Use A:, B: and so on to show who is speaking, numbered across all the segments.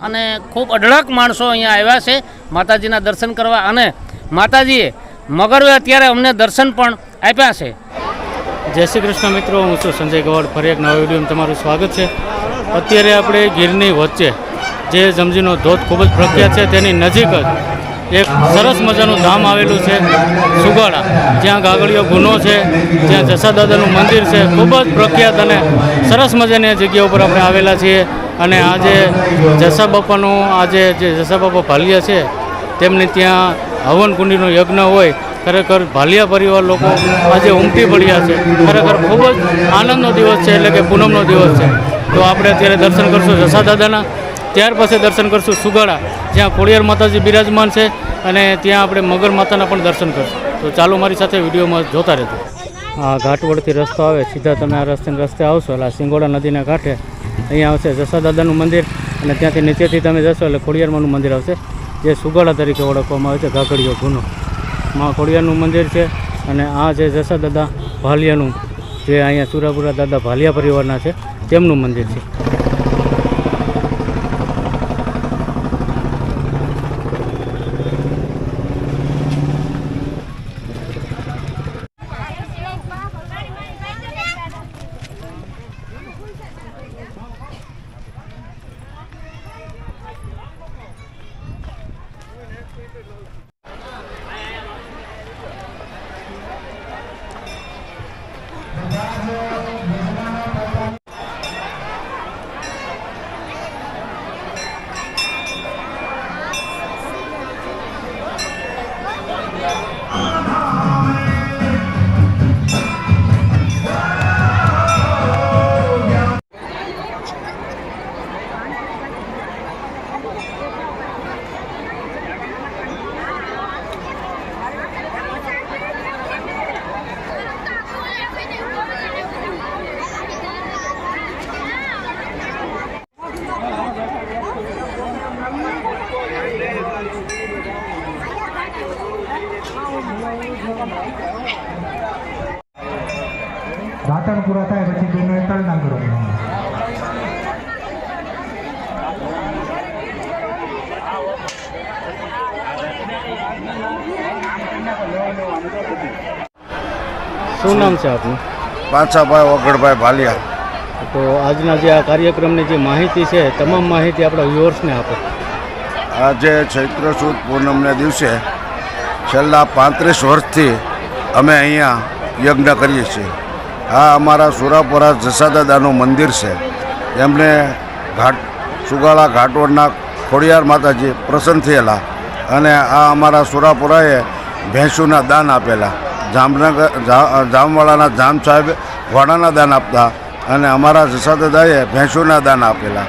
A: અને ખૂબ અઢળક માણસો અહીંયા આવ્યા છે માતાજીના દર્શન કરવા અને માતાજીએ મગરવે અત્યારે અમને દર્શન પણ આપ્યા છે.
B: જય શ્રી કૃષ્ણ મિત્રો, હું છું સંજય ગવાડ. ફરી એક નવા વિડીયોમાં તમારું સ્વાગત છે. અત્યારે આપણે ગીરની વચ્ચે જે જમજીનો ધોધ ખૂબ જ પ્રખ્યાત છે તેની નજીક જ એક સરસ મજાનું ધામ આવેલું છે સુગાડા, જ્યાં ગાગડીયો ગુનો છે, જ્યાં જસા દાદાનું મંદિર છે. ખૂબ જ પ્રખ્યાત અને સરસ મજાની જગ્યા ઉપર આપણે આવેલા છીએ. અને આજે જસા બાપાનું જે જસા બાપા ભાલિયા છે તેમની ત્યાં હવન કુંડીનો યજ્ઞ હોય. ખરેખર ભાલિયા પરિવાર લોકો આજે ઉમટી પડ્યા છે. ખરેખર ખૂબ જ આનંદનો દિવસ છે, એટલે કે પૂનમનો દિવસ છે. તો આપણે અત્યારે દર્શન કરશું જસા દાદાના, ત્યાર પછી દર્શન કરશું સુગાડા, જ્યાં ખોડિયાર માતાજી બિરાજમાન છે, અને ત્યાં આપણે મગર માતાના પણ દર્શન કરશું. તો ચાલો મારી સાથે વિડીયોમાં જોતા રહેજો. આ ઘાટવડથી રસ્તો આવે, સીધા તમે આ રસ્તે આવશો એટલે સિંગોડા નદીના કાંઠે અહીંયા આવશે જસા દાદાનું મંદિર, અને ત્યાંથી નીચેથી તમે જશો એટલે ખોડિયારમાંનું મંદિર આવશે, જે સુગાડા તરીકે ઓળખવામાં આવે છે. ગાગડીયો ગુનો માં ખોડિયારનું મંદિર છે. અને આ જે જસા દાદા ભાલિયાનું, જે અહીંયા સુરાપુરા દાદા ભાલિયા પરિવારના છે, તેમનું મંદિર છે.
C: ઘાટણ પૂરા થાય પછી બેનો તળના કરો.
B: શું નામ છે આપનું?
D: પાછાભાઈ ઓગણભાઈ ભાલિયા.
B: તો આજના જે આ કાર્યક્રમની જે માહિતી છે, તમામ માહિતી આપણા વ્યુઅર્સને આપો.
D: આજે ચૈત્ર સુદ પૂનમને દિવસે છેલ્લા 35 વર્ષથી અમે અહીંયા યજ્ઞ કરીએ છીએ. આ અમારા સુરાપુરા જસા દાદાનું મંદિર છે. એમને સુગાડા ઘાટોડના ખોડિયાર માતાજી પ્રસન્ન થયેલા, અને આ અમારા સુરાપુરાએ ભેંસુના દાન આપેલા. જામવાળાના જામ સાહેબ ઘોડાના દાન આપતા, અને અમારા જસા દાદાએ ભેંસુના દાન આપેલા.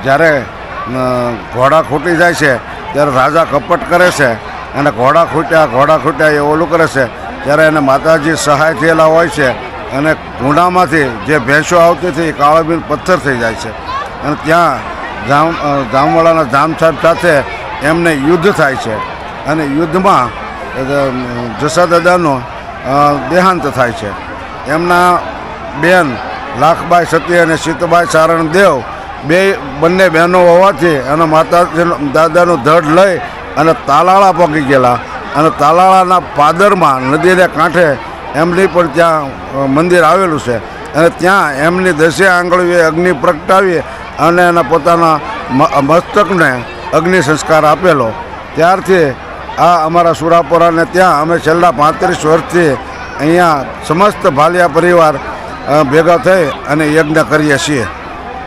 D: જ્યારે ઘોડા ખૂટી જાય છે ત્યારે રાજા કપટ કરે છે, અને ઘોડા ખૂટ્યા એ ઓલું કરે છે. ત્યારે એને માતાજી સહાય થયેલા હોય છે, અને ગુંડામાંથી જે ભેંસો આવતી હતી એ કાળાબીન પથ્થર થઈ જાય છે. અને ત્યાં જામવાળાના જામ સાહેબ સાથે એમને યુદ્ધ થાય છે, અને યુદ્ધમાં જસા દાદાનો દેહાંત થાય છે. એમના બેન લાખબાઈ સતી અને સીતબાઈ સારણદેવ બંને બહેનો હોવાથી અને માતાજી દાદાનું ધડ લઈ અને તાલાળા પહોંચી ગયેલા, અને તાલાળાના પાદરમાં નદીને કાંઠે એમની પણ ત્યાં મંદિર આવેલું છે. અને ત્યાં એમની 10 આંગળીએ અગ્નિ પ્રગટાવી અને એના પોતાના મસ્તકને અગ્નિ સંસ્કાર આપેલો. ત્યારથી આ અમારા સુરાપુરાને ત્યાં અમે છેલ્લા 35 વર્ષથી અહીંયા સમસ્ત ભાલિયા પરિવાર ભેગા થઈ અને યજ્ઞ કરીએ છીએ.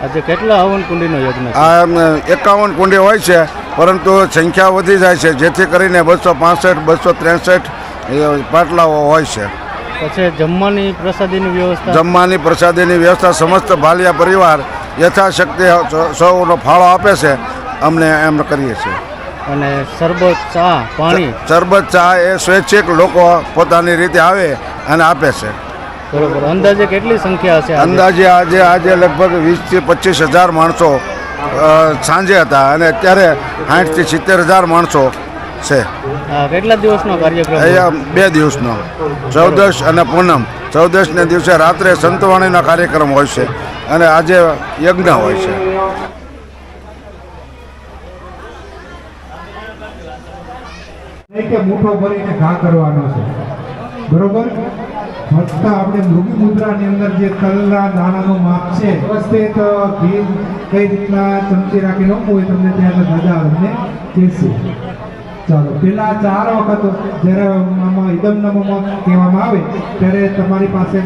B: આજે કેટલા હવન કુંડીનો યજ્ઞ?
D: આ 51 કુંડી હોય છે, પરંતુ સંખ્યા વધી જાય છે, જેથી કરીને 265 263 પાટલાઓ હોય છે.
B: પછી જમવાની
D: પ્રસાદીની વ્યવસ્થા સમસ્ત ભાલિયા પરિવાર યથાશક્તિ સૌનો ફાળો આપે છે. અમને એમ કરીએ છીએ.
B: અને શરબત, ચા, પાણી? શરબત,
D: ચા એ સ્વૈચ્છિક લોકો પોતાની રીતે આવે અને આપે છે.
B: બરોબર. અંદાજે કેટલી સંખ્યા છે?
D: અંદાજે આજે લગભગ 20 થી 25 હજાર માણસો સાંજે હતા અને અત્યારે 60,000 થી 70,000 માણસો છે.
B: કેટલા દિવસનો કાર્યક્રમ?
D: અહીંયા 2 દિવસનો, 14 અને પૂનમ. 14ને દિવસે રાત્રે સંતવાણીનો કાર્યક્રમ હોય છે અને આજે યજ્ઞ હોય છે.
C: નહીં કે મૂઠો ભરીને ઘા કરવાનો છે, બરોબર. ફક્ત આપણે મૃગી મુદ્રાની અંદર જે તલના દાણાનું માપ છે વ્યવસ્થિત ઘી કઈ રીતના ચમચી રાખી નાખવું હોય તમને ત્યાં દાદા અમને કહેશે. ચાલો, પેલા 4 વખત જ્યારે આમાં ઇદમ નમઃ કહેવામાં આવે ત્યારે તમારી પાસે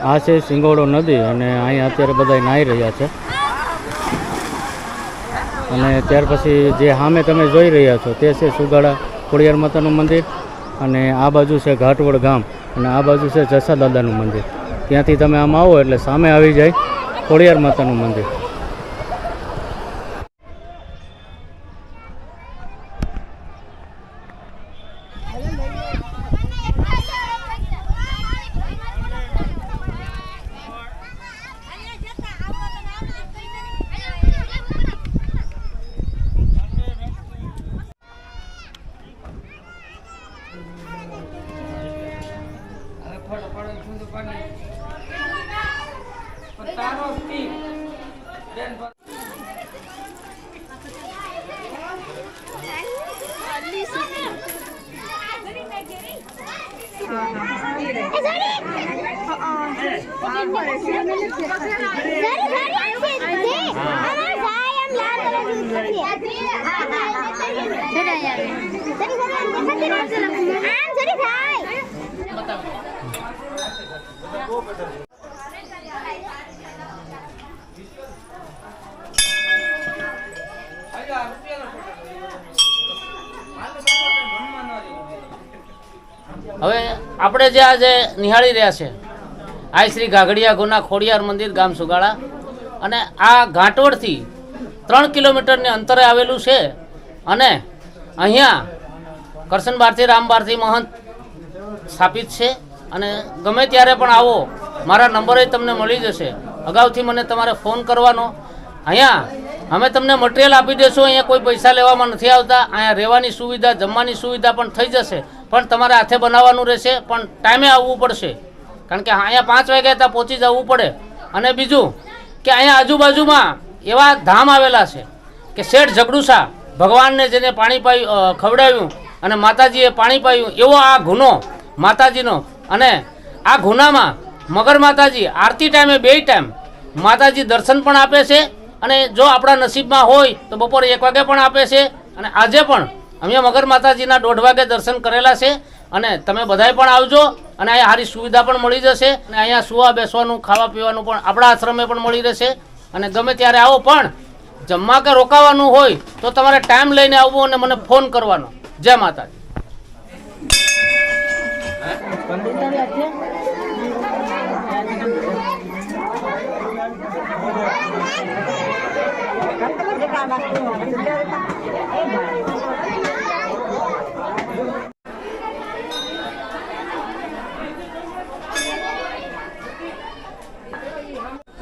B: આ છે સિંગોડો નદી અને અહીંયા અત્યારે બધા નાહી રહ્યા છે. અને ત્યાર પછી જે સામે તમે જોઈ રહ્યા છો તે છે સુગાડા ખોડિયાર માતાનું મંદિર અને આ બાજુ છે ઘાટવડ ગામ અને આ બાજુ છે જસા દાદાનું મંદિર. ત્યાંથી તમે આમ આવો એટલે સામે આવી જાય ખોડિયાર માતાનું મંદિર.
A: હવે આપણે જે આજે નિહાળી રહ્યા છે આ શ્રી ઘાઘડિયા ગુના ખોડિયાર મંદિર ગામ સુગાડા અને આ ઘાટવડથી 3 કિલોમીટરની અંતરે આવેલું છે અને અહીંયા કરશનબારથી રામબારથી મહંત સ્થાપિત છે અને ગમે ત્યારે પણ આવો મારા નંબરે તમને મળી જશે. અગાઉથી મને તમારે ફોન કરવાનો. અહીંયા અમે તમને મટીરિયલ આપી દઈશું. અહીંયા કોઈ પૈસા લેવામાં નથી આવતા. અહીંયા રહેવાની સુવિધા જમવાની સુવિધા પણ થઈ જશે પણ તમારે હાથે બનાવવાનું રહેશે પણ ટાઈમે આવવું પડશે કારણ કે અહીંયા 5 વાગ્યા ત્યાં પહોંચી જવું પડે. અને બીજું કે અહીંયા આજુબાજુમાં એવા ધામ આવેલા છે કે શેઠ ઝઘડુસા ભગવાનને જેને પાણી પાયું ખવડાવ્યું અને માતાજીએ પાણી પાયું એવો આ ગુનો માતાજીનો. અને આ ગુનામાં મગર માતાજી આરતી ટાઈમે 2 ટાઈમ માતાજી દર્શન પણ આપે છે અને જો આપણા નસીબમાં હોય તો બપોરે 1 વાગે પણ આપે છે. અને આજે પણ અમે મગર માતાજીના 1:30 વાગે દર્શન કરેલા છે અને તમે બધાય પણ આવજો અને અહીંયા સારી સુવિધા પણ મળી જશે અને અહીંયા સુવા બેસવાનું ખાવા પીવાનું પણ આપણા આશ્રમે પણ મળી રહેશે. અને ગમે ત્યારે આવો પણ જમવા કે રોકાવાનું હોય તો તમારે ટાઈમ લઈને આવવું અને મને ફોન કરવાનો. જય માતાજી.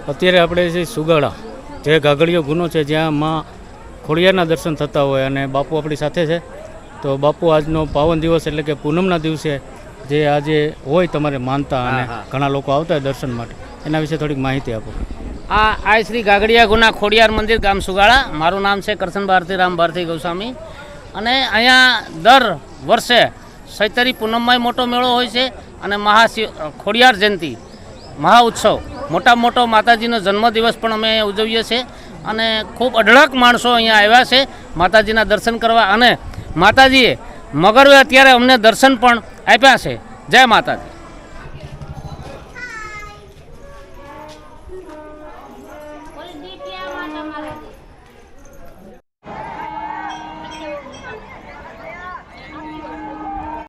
B: અત્યારે આપણે છે સુગાળા જે ગાગડીયો ગુનો છે જ્યાં માં ખોડિયારના દર્શન થતા હોય અને બાપુ આપણી સાથે છે. તો બાપુ આજનો પાવન દિવસ એટલે કે પૂનમના દિવસે જે આજે હોય તમારે માનતા અને ઘણા લોકો આવતા હોય દર્શન માટે, એના વિશે થોડીક માહિતી આપો.
A: આ શ્રી ગાગડિયા ગુના ખોડિયાર મંદિર ગામ સુગાળા. મારું નામ છે કરશન ભારતી રામ ભારતી ગૌસ્વામી. અને અહીંયા દર વર્ષે સૈતરી પૂનમમાં મોટો મેળો હોય છે અને ખોડિયાર જયંતિ મહા ઉત્સવ મોટામાં મોટો માતાજીનો જન્મદિવસ પણ અમે ઉજવીએ છીએ. અને ખૂબ અઢળક માણસો અહીંયા આવ્યા છે માતાજીના દર્શન કરવા. અને માતાજીએ મગરવે અત્યારે અમને દર્શન પણ આપ્યા છે. જય માતાજી.